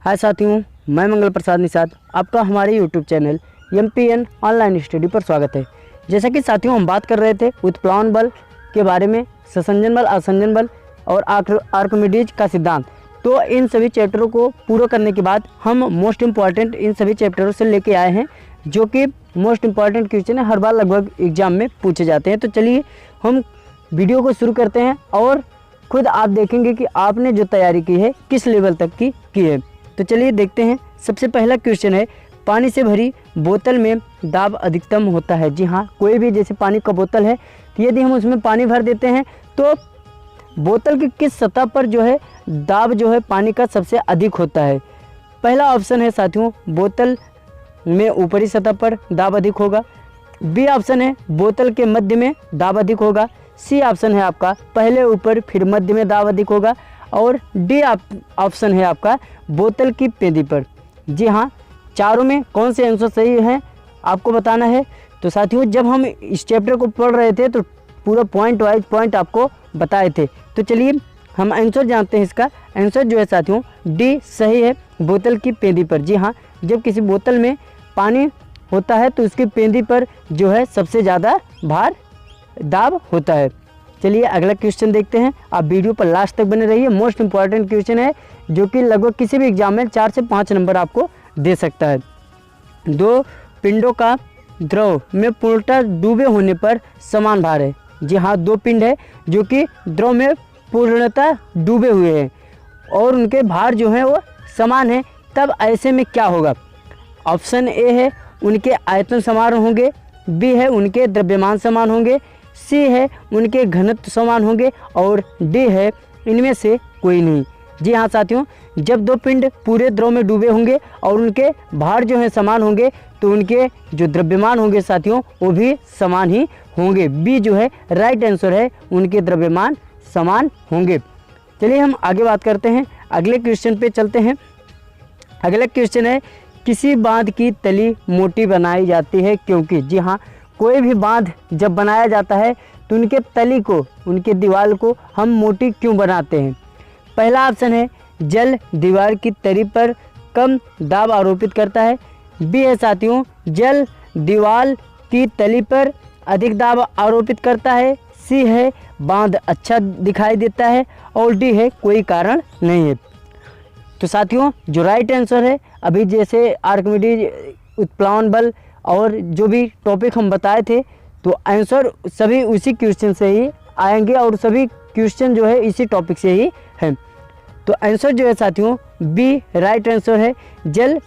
हाय साथियों, मैं मंगल प्रसाद निषाद, आपका हमारे YouTube channel MPN online study पर स्वागत है। जैसा कि साथियों हम बात कर रहे थे उत्प्लावन बल के बारे में, ससंजन बल, असंजन बल और आर्किमिडीज का सिद्धांत। तो इन सभी चैप्टरों को पूरा करने के बाद हम मोस्ट इम्पॉर्टेंट इन सभी चैप्टरों से लेके आए हैं, जो कि मोस्ट इम्पॉर्टेंट क्वेश्चन है, हर बार लगभग एग्जाम में पूछे जाते हैं। तो चलिए हम वीडियो को शुरू करते हैं और खुद आप देखेंगे कि आपने जो तैयारी की है किस लेवल तक की है। तो चलिए देखते हैं। सबसे पहला क्वेश्चन है, पानी से भरी बोतल में दाब अधिकतम होता है। जी हाँ, कोई भी जैसे पानी का बोतल है, तो यदि हम उसमें पानी भर देते हैं तो बोतल की किस सतह पर जो है दाब जो है पानी का सबसे अधिक होता है। पहला ऑप्शन है साथियों, बोतल में ऊपरी सतह पर दाब अधिक होगा। बी ऑप्शन है बोतल के मध्य में दाब अधिक होगा। सी ऑप्शन है आपका पहले ऊपर फिर मध्य में दाब अधिक होगा। और डी ऑप्शन है आपका बोतल की पेंदी पर। जी हाँ, चारों में कौन से आंसर सही है आपको बताना है। तो साथियों जब हम इस चैप्टर को पढ़ रहे थे तो पूरा पॉइंट वाइज पॉइंट आपको बताए थे। तो चलिए हम आंसर जानते हैं। इसका आंसर जो है साथियों डी सही है, बोतल की पेंदी पर। जी हाँ, जब किसी बोतल में पानी होता है तो उसकी पेंदी पर जो है सबसे ज़्यादा भार दाब होता है। चलिए अगला क्वेश्चन देखते हैं। आप वीडियो पर लास्ट तक बने रहिए। मोस्ट इंपॉर्टेंट क्वेश्चन है जो कि लगभग किसी भी एग्जाम में 4 से 5 नंबर आपको दे सकता है। दो पिंडों का द्रव में पूर्णतः डूबे होने पर समान भार है। जी हाँ, दो पिंड है जो कि द्रव में पूर्णतः डूबे हुए हैं और उनके भार जो है वो समान है। तब ऐसे में क्या होगा? ऑप्शन ए है उनके आयतन समान होंगे, बी है उनके द्रव्यमान समान होंगे, सी है उनके घनत्व समान होंगे और डी है इनमें से कोई नहीं। जी हाँ साथियों, जब दो पिंड पूरे द्रव में डूबे होंगे और उनके भार जो है समान होंगे तो उनके जो द्रव्यमान होंगे साथियों वो भी समान ही होंगे। बी जो है राइट आंसर है, उनके द्रव्यमान समान होंगे। चलिए हम आगे बात करते हैं, अगले क्वेश्चन पे चलते हैं। अगला क्वेश्चन है, किसी बांध की तली मोटी बनाई जाती है क्योंकि? जी हाँ, कोई भी बांध जब बनाया जाता है तो उनके तली को, उनके दीवार को हम मोटी क्यों बनाते हैं? पहला ऑप्शन है जल दीवार की तली पर कम दाब आरोपित करता है। बी है साथियों जल दीवार की तली पर अधिक दाब आरोपित करता है। सी है बांध अच्छा दिखाई देता है और डी है कोई कारण नहीं है। तो साथियों जो राइट आंसर है, अभी जैसे आर्किमिडीज, उत्प्लावन बल और जो भी टॉपिक हम बताए थे, तो आंसर सभी उसी क्वेश्चन से ही आएंगे और सभी क्वेश्चन जो है इसी टॉपिक से ही है। तो आंसर जो है साथियों बी राइट आंसर है, जल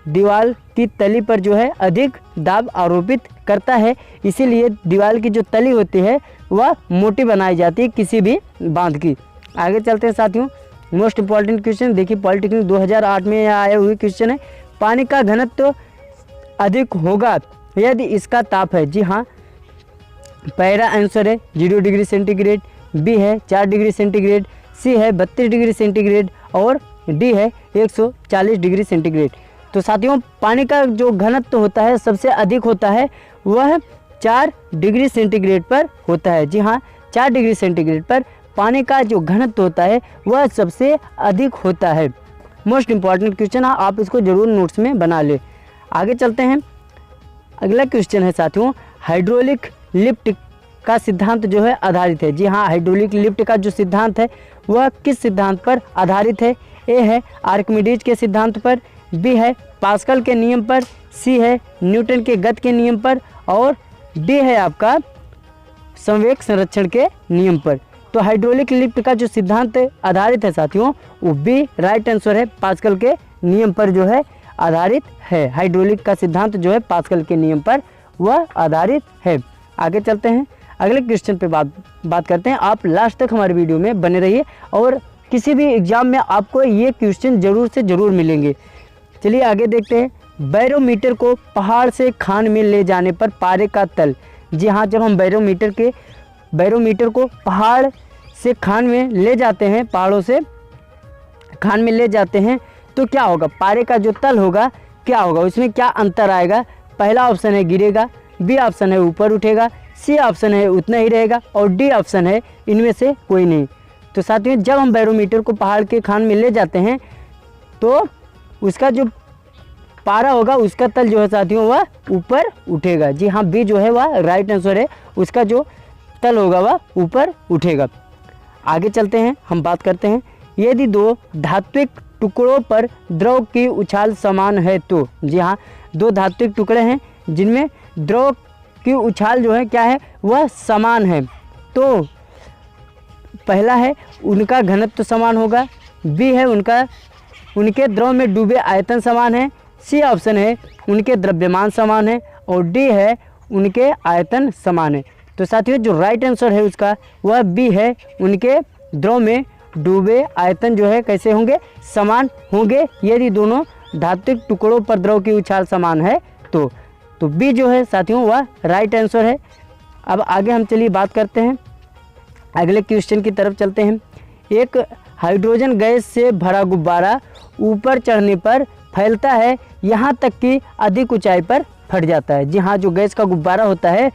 दीवार की तली पर जो है अधिक दाब आरोपित करता है, इसीलिए दीवार की जो तली होती है वह मोटी बनाई जाती है किसी भी बांध की। आगे चलते हैं साथियों, मोस्ट इंपॉर्टेंट क्वेश्चन देखिए, पॉलिटेक्निक 2008 में आए हुए क्वेश्चन है, पानी का घनत्व अधिक होगा यदि इसका ताप है। जी हाँ, पहला आंसर है 0 डिग्री सेंटीग्रेड, बी है 4 डिग्री सेंटीग्रेड, सी है 32 डिग्री सेंटीग्रेड और डी है 140 डिग्री सेंटीग्रेड। तो साथियों पानी का जो घनत्व होता है सबसे अधिक होता है वह 4 डिग्री सेंटीग्रेड पर होता है। जी हाँ, 4 डिग्री सेंटीग्रेड पर पानी का जो घनत्व होता है वह सबसे अधिक होता है। मोस्ट इंपॉर्टेंट क्वेश्चन है, आप इसको जरूर नोट्स में बना लें। आगे चलते हैं, अगला क्वेश्चन है साथियों, हाइड्रोलिक लिफ्ट का सिद्धांत जो है आधारित है। जी हाँ, हाइड्रोलिक लिफ्ट का जो सिद्धांत है वह किस सिद्धांत पर आधारित है? ए है आर्किमिडीज के सिद्धांत पर, बी है पास्कल के नियम पर, सी है न्यूटन के गति के नियम पर और डी है आपका संवेग संरक्षण के नियम पर। तो हाइड्रोलिक लिफ्ट का जो सिद्धांत आधारित है साथियों वो बी राइट आंसर है, पास्कल के नियम पर जो है आधारित है। हाइड्रोलिक का सिद्धांत जो है पास्कल के नियम पर वह आधारित है। आगे चलते हैं, अगले क्वेश्चन पे बात करते हैं। आप लास्ट तक हमारे वीडियो में बने रहिए और किसी भी एग्जाम में आपको ये क्वेश्चन जरूर से ज़रूर मिलेंगे। चलिए आगे देखते हैं, बैरोमीटर को पहाड़ से खान में ले जाने पर पारे का तल। जी हाँ, जब हम बैरोमीटर को पहाड़ से खान में ले जाते हैं, पहाड़ों से खान में ले जाते हैं तो क्या होगा? पारे का जो तल होगा क्या होगा, उसमें क्या अंतर आएगा? पहला ऑप्शन है गिरेगा, बी ऑप्शन है ऊपर उठेगा, सी ऑप्शन है उतना ही रहेगा और डी ऑप्शन है इनमें से कोई नहीं। तो साथियों जब हम बैरोमीटर को पहाड़ के खान में ले जाते हैं तो उसका जो पारा होगा उसका तल जो है साथियों वह ऊपर उठेगा। जी हाँ, बी जो है वह राइट आंसर है, उसका जो तल होगा वह ऊपर उठेगा। आगे चलते हैं, हम बात करते हैं यदि दो धात्विक टुकड़ों पर द्रव की उछाल समान है तो। जी हाँ, दो धात्विक टुकड़े हैं जिनमें द्रव की उछाल जो है क्या है वह समान है। तो पहला है उनका घनत्व समान होगा, बी है उनके द्रव में डूबे आयतन समान है, सी ऑप्शन है उनके द्रव्यमान समान है और डी है उनके आयतन समान है। तो साथियों जो राइट आंसर है उसका वह बी है, उनके द्रव में डूबे आयतन जो है कैसे होंगे, समान होंगे यदि दोनों धात्विक टुकड़ों पर द्रव की उछाल समान है तो बी जो है साथियों वह राइट आंसर है। अब आगे हम चलिए बात करते हैं, अगले क्वेश्चन की तरफ चलते हैं। एक हाइड्रोजन गैस से भरा गुब्बारा ऊपर चढ़ने पर फैलता है, यहाँ तक कि अधिक ऊंचाई पर फट जाता है। जी हाँ, जो गैस का गुब्बारा होता है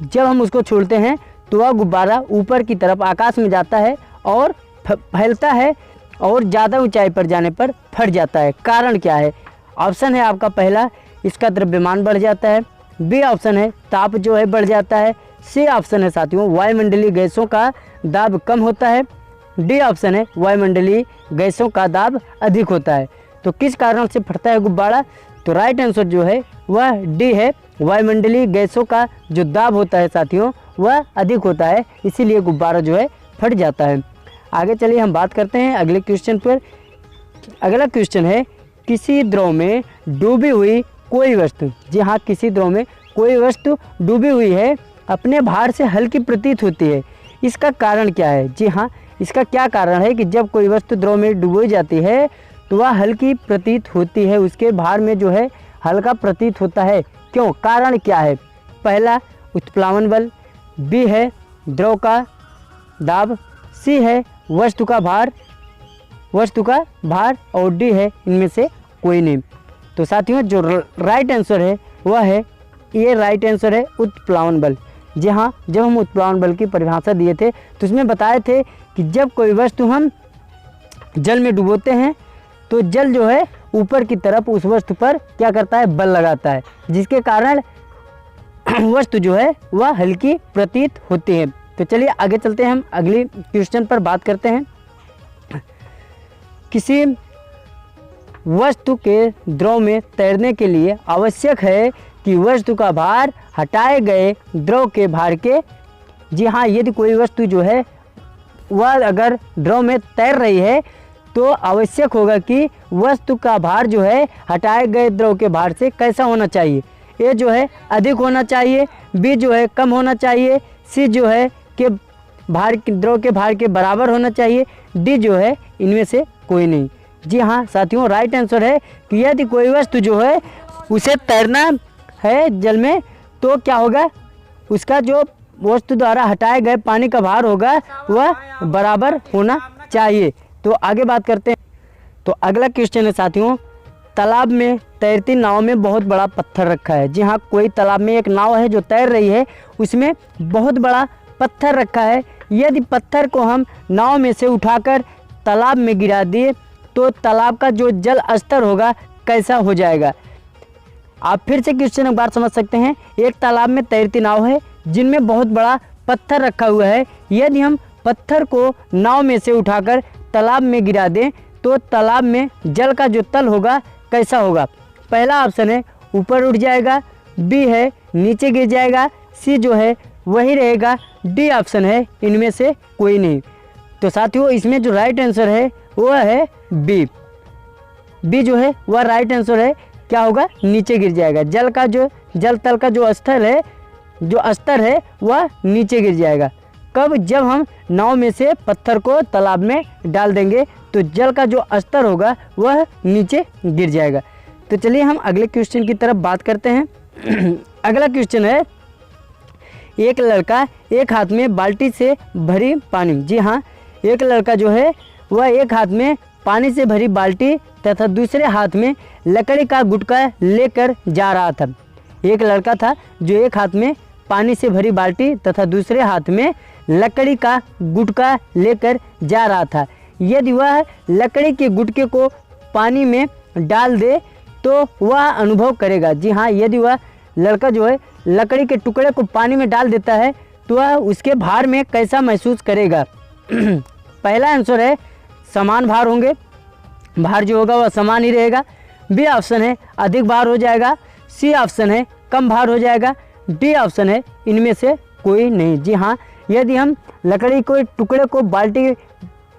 जब हम उसको छोड़ते हैं तो वह गुब्बारा ऊपर की तरफ आकाश में जाता है और फैलता है और ज़्यादा ऊंचाई पर जाने पर फट जाता है। कारण क्या है? ऑप्शन है आपका पहला, इसका द्रव्यमान बढ़ जाता है, बी ऑप्शन है ताप जो है बढ़ जाता है, सी ऑप्शन है साथियों वायुमंडलीय गैसों का दाब कम होता है, डी ऑप्शन है वायुमंडलीय गैसों का दाब अधिक होता है। तो किस कारण से फटता है गुब्बारा? तो राइट आंसर जो है वह डी है, वायुमंडलीय गैसों का जो दाब होता है साथियों वह अधिक होता है, इसीलिए गुब्बारा जो है फट जाता है। आगे चलिए हम बात करते हैं अगले क्वेश्चन पर। अगला क्वेश्चन है किसी द्रव में डूबी हुई कोई वस्तु। जी हाँ, किसी द्रव में कोई वस्तु डूबी हुई है, अपने भार से हल्की प्रतीत होती है, इसका कारण क्या है? जी हाँ, इसका क्या कारण है कि जब कोई वस्तु द्रव में डूबी जाती है तो वह हल्की प्रतीत होती है, उसके भार में जो है हल्का प्रतीत होता है। क्यों? कारण क्या है? पहला उत्प्लावन बल, बी है द्रव का दाब, सी है वस्तु का भार और डी है इनमें से कोई नहीं। तो साथियों जो राइट आंसर है वह है ये राइट आंसर है उत्प्लावन बल। जी हाँ, जब हम उत्प्लावन बल की परिभाषा दिए थे तो उसमें बताए थे कि जब कोई वस्तु हम जल में डुबोते हैं तो जल जो है ऊपर की तरफ उस वस्तु पर क्या करता है, बल लगाता है, जिसके कारण वस्तु जो है वह हल्की प्रतीत होती है। तो चलिए आगे चलते हैं, हम अगली क्वेश्चन पर बात करते हैं। किसी वस्तु के द्रव में तैरने के लिए आवश्यक है कि वस्तु का भार हटाए गए द्रव के भार के। जी हाँ, यदि कोई वस्तु जो है वह अगर द्रव में तैर रही है तो आवश्यक होगा कि वस्तु का भार जो है हटाए गए द्रव के भार से कैसा होना चाहिए? ए जो है अधिक होना चाहिए, बी जो है कम होना चाहिए, सी जो है कि द्रव के भार के बराबर होना चाहिए, डी जो है इनमें से कोई नहीं। जी हाँ साथियों, राइट आंसर है कि यदि कोई वस्तु जो है उसे तैरना है जल में तो क्या होगा, उसका जो वस्तु द्वारा हटाए गए पानी का भार होगा वह बराबर होना चाहिए। तो आगे बात करते हैं। तो अगला क्वेश्चन है साथियों, तालाब में तैरती नाव में बहुत बड़ा पत्थर रखा है। जी हाँ, कोई तालाब में एक नाव है जो तैर रही है, उसमें बहुत बड़ा पत्थर रखा है। यदि पत्थर को हम नाव में से उठाकर तालाब में गिरा दिए तो तालाब का जो जल स्तर होगा कैसा हो जाएगा? आप फिर से क्वेश्चन एक बार समझ सकते हैं। एक तालाब में तैरती नाव है जिनमें बहुत बड़ा पत्थर रखा हुआ है। यदि हम पत्थर को नाव में से उठाकर तालाब में गिरा दें तो तालाब में जल का जो तल होगा कैसा होगा? पहला ऑप्शन है ऊपर उठ जाएगा, बी है नीचे गिर जाएगा, सी जो है वही रहेगा, डी ऑप्शन है इनमें से कोई नहीं। तो साथियों इसमें जो राइट आंसर है वह है बी। बी जो है वह राइट आंसर है। क्या होगा? नीचे गिर जाएगा। जल तल का जो स्तर है वह नीचे गिर जाएगा। कब? जब हम नाव में से पत्थर को तालाब में डाल देंगे तो जल का जो स्तर होगा वह नीचे गिर जाएगा। तो चलिए हम अगले क्वेश्चन की तरफ बात करते हैं। अगला क्वेश्चन है, एक लड़का एक हाथ में बाल्टी से भरी पानी। जी हाँ, एक लड़का जो है वह एक हाथ में पानी से भरी बाल्टी तथा दूसरे हाथ में लकड़ी का गुटका लेकर जा रहा था। एक लड़का था जो एक हाथ में पानी से भरी बाल्टी तथा दूसरे हाथ में लकड़ी का गुटका लेकर जा रहा था। यदि वह लकड़ी के गुटके को पानी में डाल दे तो वह अनुभव करेगा। जी हाँ, यदि वह लड़का जो है लकड़ी के टुकड़े को पानी में डाल देता है तो वह उसके भार में कैसा महसूस करेगा। पहला आंसर है समान भार होंगे, भार जो होगा वह समान ही रहेगा। बी ऑप्शन है अधिक भार हो जाएगा। सी ऑप्शन है कम भार हो जाएगा। डी ऑप्शन है इनमें से कोई नहीं। जी हाँ, यदि हम लकड़ी के टुकड़े को बाल्टी,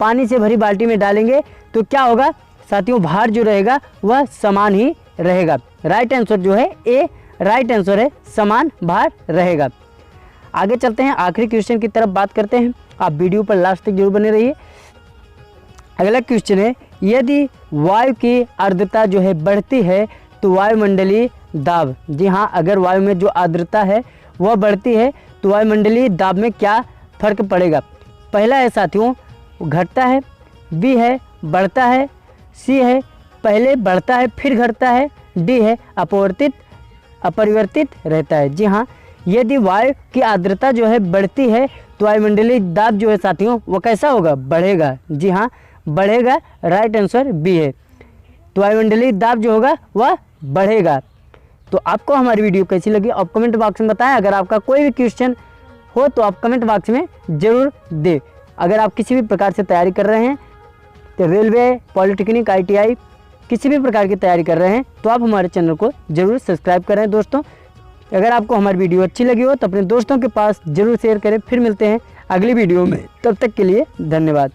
पानी से भरी बाल्टी में डालेंगे तो क्या होगा साथियों, भार जो रहेगा वह समान ही रहेगा। राइट आंसर जो है ए राइट आंसर है, समान भार रहेगा। आगे चलते हैं, आखिरी क्वेश्चन की तरफ बात करते हैं। आप वीडियो पर लास्ट तक जरूर बने रहिए। अगला क्वेश्चन है, यदि वायु की आर्द्रता जो है बढ़ती है तो वायुमंडलीय दाब, जी हाँ, अगर वायु में जो आर्द्रता है वह बढ़ती है तो वायुमंडलीय दाब में क्या फर्क पड़ेगा। पहला है साथियों घटता है, बी है बढ़ता है, सी है पहले बढ़ता है फिर घटता है, डी है अपरिवर्तित रहता है। जी हाँ, यदि वायु की आर्द्रता जो है बढ़ती है तो वायुमंडलीय दाब जो है साथियों वो कैसा होगा, बढ़ेगा। जी हाँ, बढ़ेगा। राइट आंसर बी है, तो वायुमंडलीय दाब जो होगा वह बढ़ेगा। तो आपको हमारी वीडियो कैसी लगी आप कमेंट बॉक्स में बताएं। अगर आपका कोई भी क्वेश्चन हो तो आप कमेंट बॉक्स में ज़रूर दें। अगर आप किसी भी प्रकार से तैयारी कर रहे हैं तो रेलवे, पॉलिटेक्निक, ITI किसी भी प्रकार की तैयारी कर रहे हैं तो आप हमारे चैनल को ज़रूर सब्सक्राइब करें। दोस्तों, अगर आपको हमारी वीडियो अच्छी लगी हो तो अपने दोस्तों के पास ज़रूर शेयर करें। फिर मिलते हैं अगली वीडियो में, तब तक के लिए धन्यवाद।